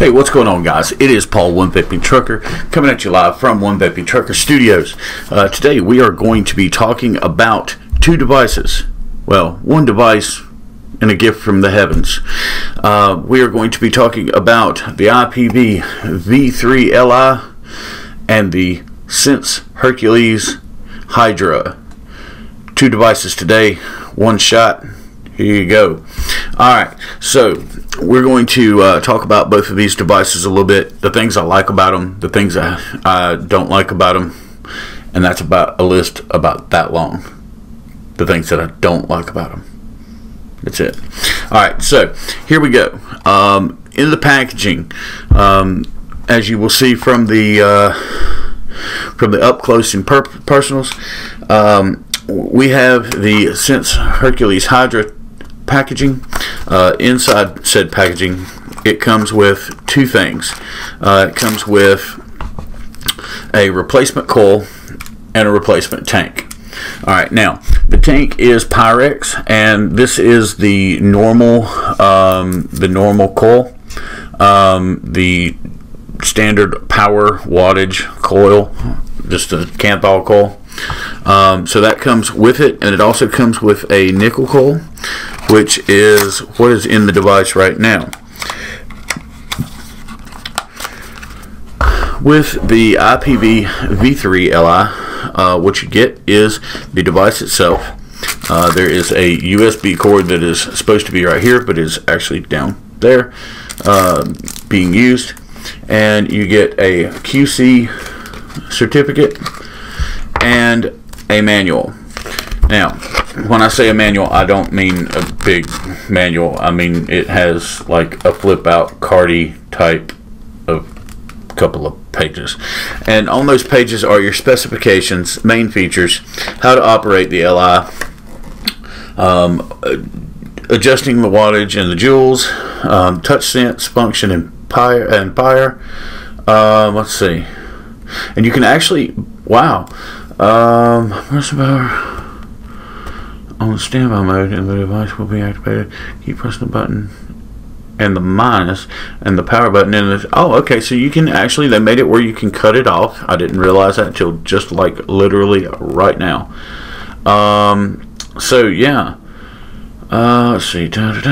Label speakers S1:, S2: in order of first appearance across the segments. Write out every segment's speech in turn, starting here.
S1: Hey, what's going on, guys? It is Paul, One Vaping Trucker, coming at you live from One Vaping Trucker Studios. Today we are going to be talking about two devices. Well, one device and a gift from the heavens. We are going to be talking about the IPV V3 Li and the Sense Hercules Hydra. Two devices today, one shot. Here you go. Alright, so we're going to talk about both of these devices a little bit, the things I like about them, the things I don't like about them, and that's about a list about that long. The things that I don't like about them. That's it. Alright, so here we go. In the packaging, as you will see from the up close and personals, we have the Sense Hercules Hydra packaging. Inside said packaging, it comes with two things. It comes with a replacement coil and a replacement tank. Alright, now the tank is Pyrex, and this is the normal coil, the standard power wattage coil, just a Canthal coil. So that comes with it, and it also comes with a nickel coil, which is what is in the device right now. With the IPV V3 Li, what you get is the device itself. There is a USB cord that is supposed to be right here, but is actually down there being used, and you get a QC certificate and a manual. Now, when I say a manual, I don't mean a big manual. I mean it has like a flip out cardy type of couple of pages, and on those pages are your specifications, main features, how to operate the Li, adjusting the wattage and the joules, touch sense, function, and fire. Let's see, and you can actually, wow, where's the power? On standby mode, and the device will be activated. Keep pressing the button and the minus and the power button. And oh, okay, so you can actually, they made it where you can cut it off. I didn't realize that until just like literally right now. So yeah, let's see. It has an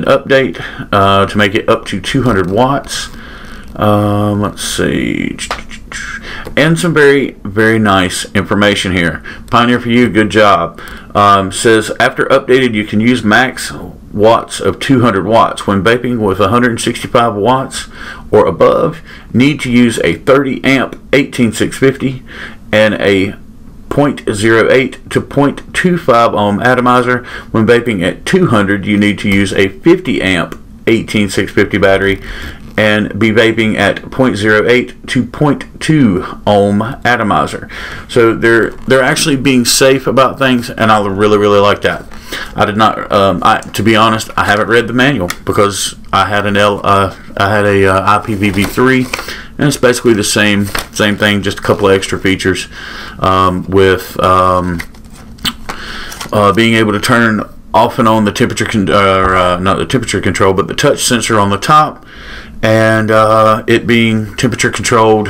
S1: update to make it up to 200 watts. Let's see, and some very, very nice information here. Pioneer for you, good job. Says after updated, you can use max watts of 200 watts. When vaping with 165 watts or above, need to use a 30 amp 18650 and a 0.08 to 0.25 ohm atomizer. When vaping at 200, you need to use a 50 amp 18650 battery and be vaping at 0.08 to 0.2 ohm atomizer. So they're actually being safe about things, and I really like that. I did not, to be honest, I haven't read the manual because I had a IPV V3, and it's basically the same thing, just a couple of extra features, with being able to turn off and on the temperature not the temperature control, but the touch sensor on the top, and it being temperature controlled,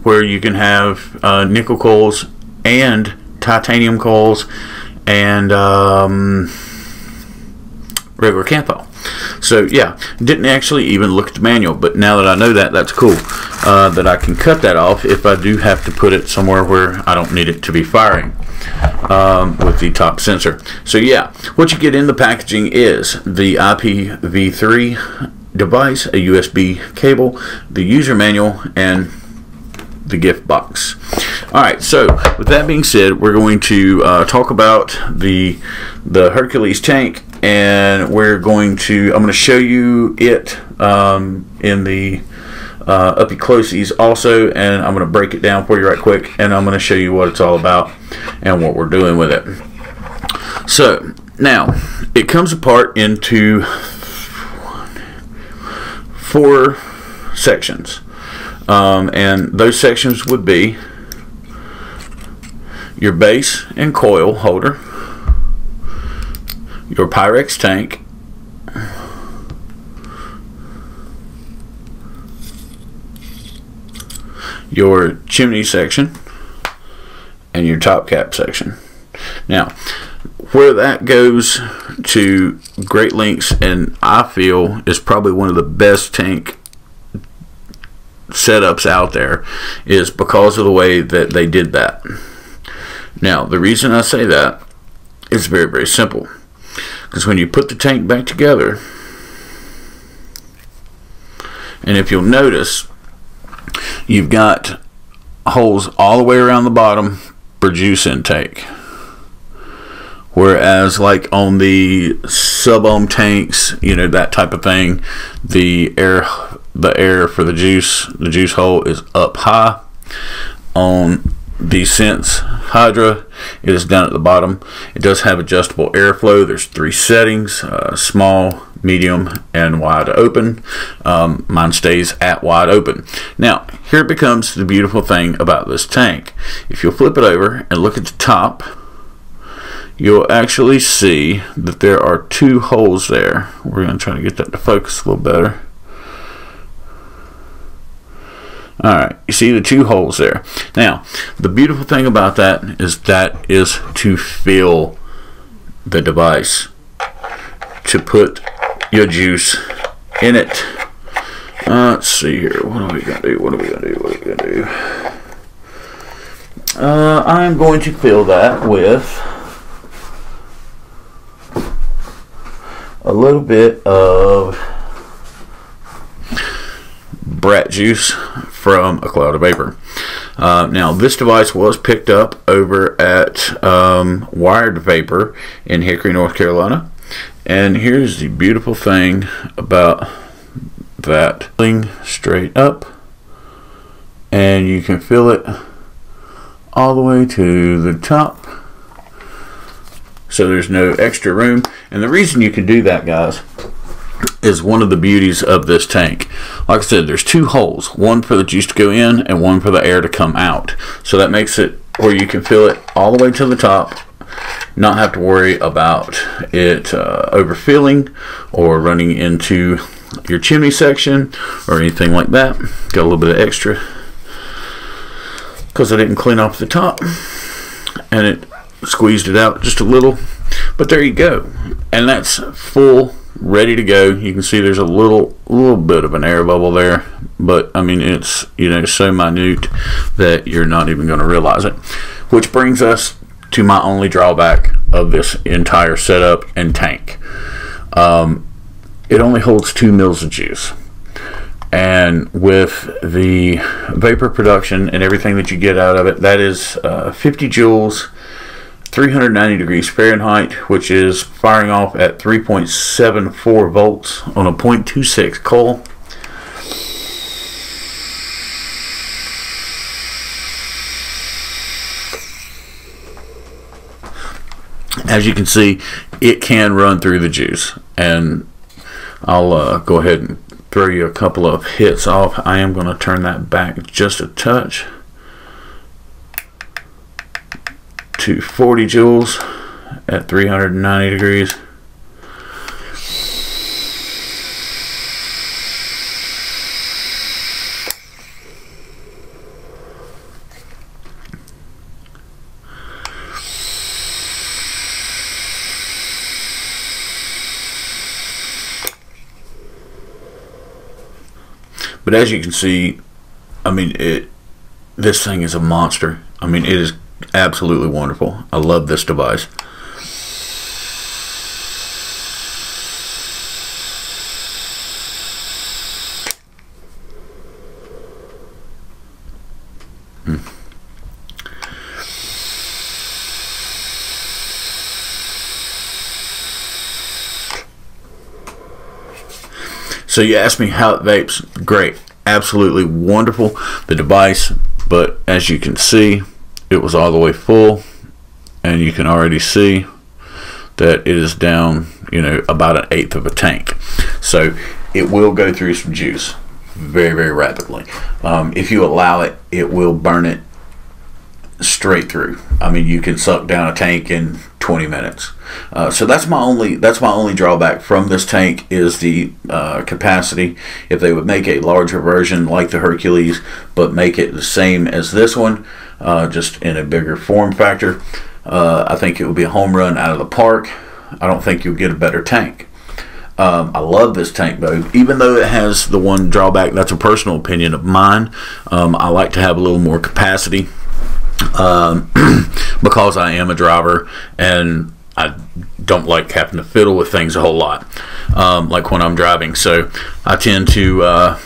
S1: where you can have nickel coils and titanium coils and regular Canthal. So yeah, didn't actually even look at the manual, but now that I know that, that's cool, that I can cut that off if I do have to put it somewhere where I don't need it to be firing with the top sensor. So yeah, what you get in the packaging is the IPv3 device, a USB cable, the user manual, and the gift box. Alright, so with that being said, we're going to talk about the Hercules tank, and I'm going to show you it in the uppy closies also, and I'm going to break it down for you right quick, and I'm going to show you what it's all about and what we're doing with it. So now it comes apart into 4 sections, and those sections would be your base and coil holder, your Pyrex tank, your chimney section and your top cap section. Now, where that goes to great lengths, and I feel is probably one of the best tank setups out there, is because of the way that they did that. Now, the reason I say that is very, very simple. Because when you put the tank back together, and if you'll notice, you've got holes all the way around the bottom for juice intake. Whereas like on the sub-ohm tanks, you know, that type of thing, the air for the juice hole is up high. On the Sense Hydra, it is down at the bottom. It does have adjustable airflow. There's 3 settings, small, medium, and wide open. Mine stays at wide open. Now, here becomes the beautiful thing about this tank. If you'll flip it over and look at the top, you'll actually see that there are 2 holes there. We're going to try to get that to focus a little better. Alright, you see the 2 holes there. Now, the beautiful thing about that is to fill the device, to put your juice in it. Let's see here. What are we going to do? I'm going to fill that with a little bit of brat juice from A Cloud of Vapor. Now, this device was picked up over at Wired Vapor in Hickory, North Carolina. And here's the beautiful thing about that. Straight up, and you can fill it all the way to the top. So there's no extra room. And the reason you can do that, guys, is one of the beauties of this tank. Like I said, there's 2 holes, one for the juice to go in and one for the air to come out. So that makes it where you can fill it all the way to the top, not have to worry about it overfilling or running into your chimney section or anything like that. Got a little bit of extra because I didn't clean off the top and it squeezed it out just a little. But there you go, and that's full, ready to go. You can see there's a little bit of an air bubble there, but I mean, it's, you know, so minute that you're not even going to realize it. Which brings us to my only drawback of this entire setup and tank. It only holds 2 mils of juice, and with the vapor production and everything that you get out of it, that is 50 joules, 390 degrees Fahrenheit, which is firing off at 3.74 volts on a 0.26 coil. As you can see, it can run through the juice, and I'll go ahead and throw you a couple of hits off. I am going to turn that back just a touch to 40 joules at 390 degrees. But as you can see, I mean, this thing is a monster. I mean, it is absolutely wonderful. I love this device. So you asked me how it vapes. Great, absolutely wonderful, the device, but as you can see, it was all the way full, and you can already see that it is down, you know, about 1/8 of a tank. So it will go through some juice very, very rapidly. If you allow it, it will burn it straight through. I mean, you can suck down a tank in 20 minutes. So that's my only drawback from this tank is the capacity. If they would make a larger version like the Hercules, but make it the same as this one, just in a bigger form factor, I think it would be a home run out of the park. I don't think you'll get a better tank. I love this tank though, even though it has the one drawback. That's a personal opinion of mine. I like to have a little more capacity. Because I am a driver and I don't like having to fiddle with things a whole lot, like when I'm driving. So I tend to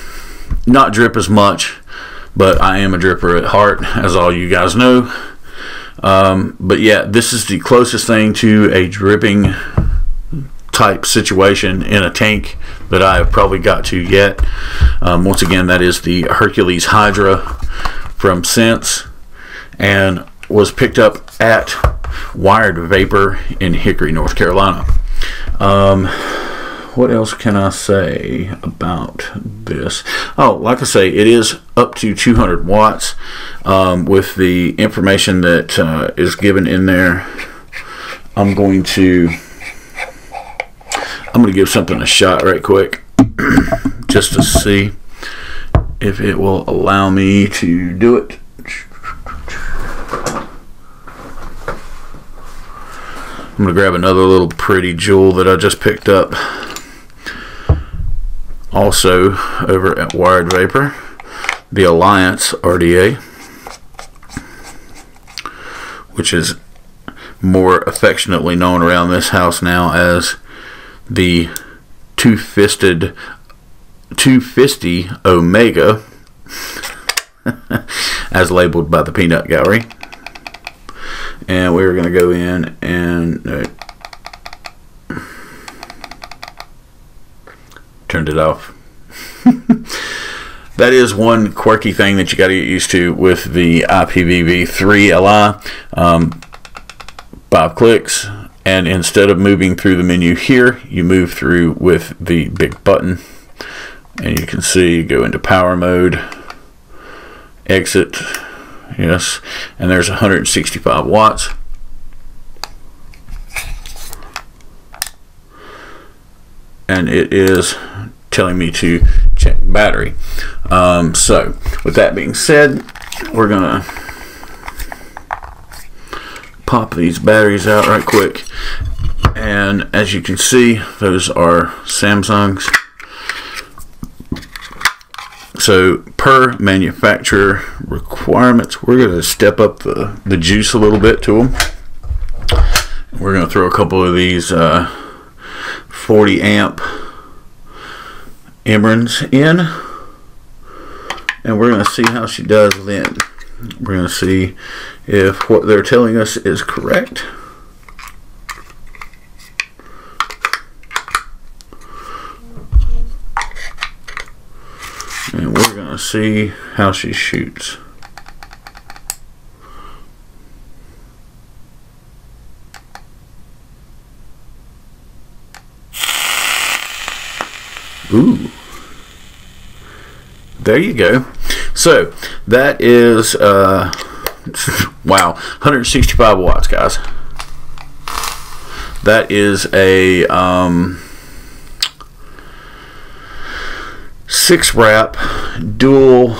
S1: not drip as much, but I am a dripper at heart, as all you guys know. But yeah, this is the closest thing to a dripping type situation in a tank that I have probably got to yet. Once again, that is the Hercules Hydra from Sense, and was picked up at Wired Vapor in Hickory, North Carolina. What else can I say about this? Oh, like I say, it is up to 200 watts with the information that is given in there. I'm going to give something a shot right quick just to see if it will allow me to do it. I'm going to grab another little pretty jewel that I just picked up, also over at Wired Vapor, the Alliance RDA, which is more affectionately known around this house now as the two-fisty Omega, as labeled by the Peanut Gallery. And we're going to go in and turned it off. That is one quirky thing that you got to get used to with the IPVV3 Li. 5 clicks, and instead of moving through the menu here, you move through with the big button, and you can see go into power mode, exit. Yes, and there's 165 watts. And it is telling me to check battery. So, with that being said, we're gonna pop these batteries out right quick. And as you can see, those are Samsungs. So per manufacturer requirements, we're going to step up the juice a little bit to them. We're going to throw a couple of these 40 amp Emrons in, and we're going to see how she does then. We're going to see if what they're telling us is correct. And we're going to see how she shoots. Ooh. There you go. So, that is, wow, 165 watts, guys. That is a 6-wrap dual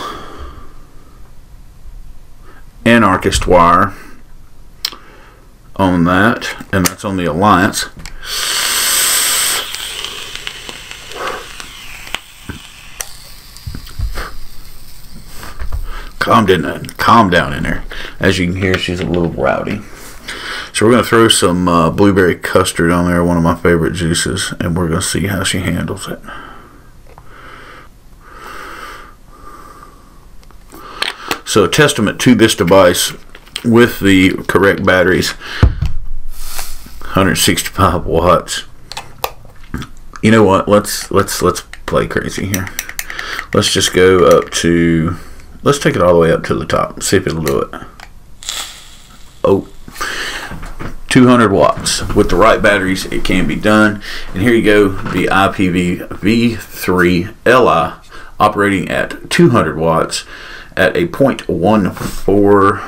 S1: anarchist wire on that, and that's on the Alliance. Calm down in there. As you can hear, she's a little rowdy. So we're going to throw some blueberry custard on there, one of my favorite juices, and we're going to see how she handles it. So, testament to this device with the correct batteries, 165 watts. You know what? Let's play crazy here. Let's just go up to, let's take it all the way up to the top. See if it'll do it. Oh, 200 watts. With the right batteries, it can be done. And here you go, the IPVV3 Li operating at 200 watts. At a 0.14,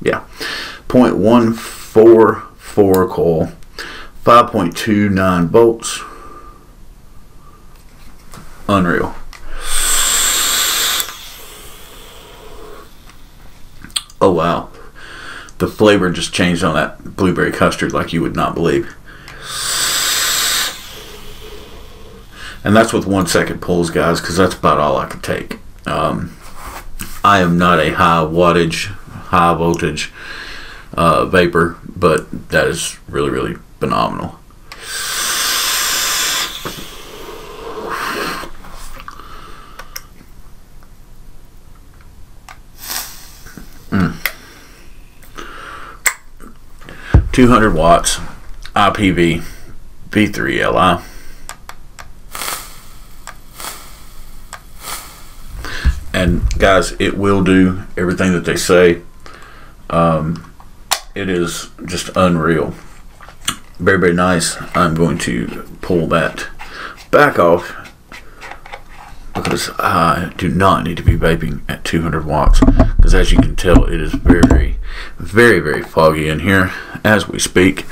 S1: yeah, 0.144 coil, 5.29 volts. Unreal. Oh wow, the flavor just changed on that blueberry custard like you would not believe. And that's with 1 second pulls, guys, because that's about all I can take. I am not a high wattage, high voltage vapor, but that is really, really phenomenal. Mm. 200 watts, IPV, V3 Li. And guys, it will do everything that they say. It is just unreal. Very, very nice. I'm going to pull that back off because I do not need to be vaping at 200 watts. Because as you can tell, it is very, very, very foggy in here as we speak.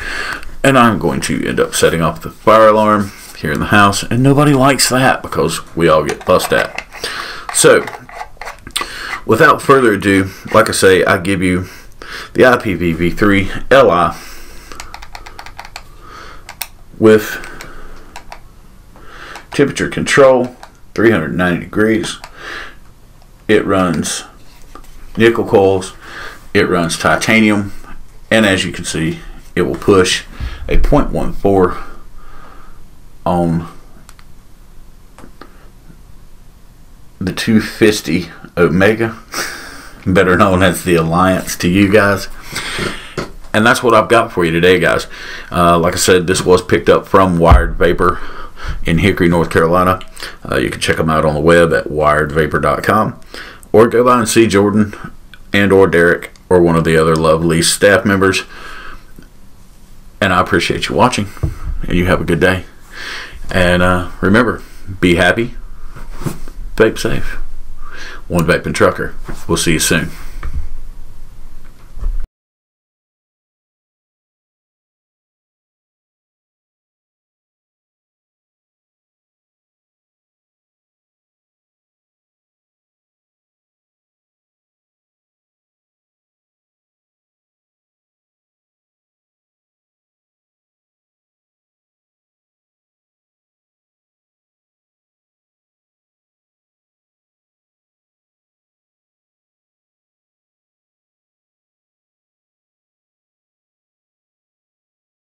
S1: And I'm going to end up setting off the fire alarm here in the house. And nobody likes that because we all get fussed at. So, without further ado, like I say, I give you the IPV-V3 Li with temperature control, 390 degrees. It runs nickel coils, it runs titanium, and as you can see, it will push a 0.14 on the 250 Omega, better known as the Alliance to you guys. And that's what I've got for you today, guys. Like I said, this was picked up from Wired Vapor in Hickory, North Carolina. You can check them out on the web at wiredvapor.com, or go by and see Jordan and or Derek or one of the other lovely staff members. And I appreciate you watching, and you have a good day. And remember, be happy, vape safe. One Vaping Trucker. We'll see you soon.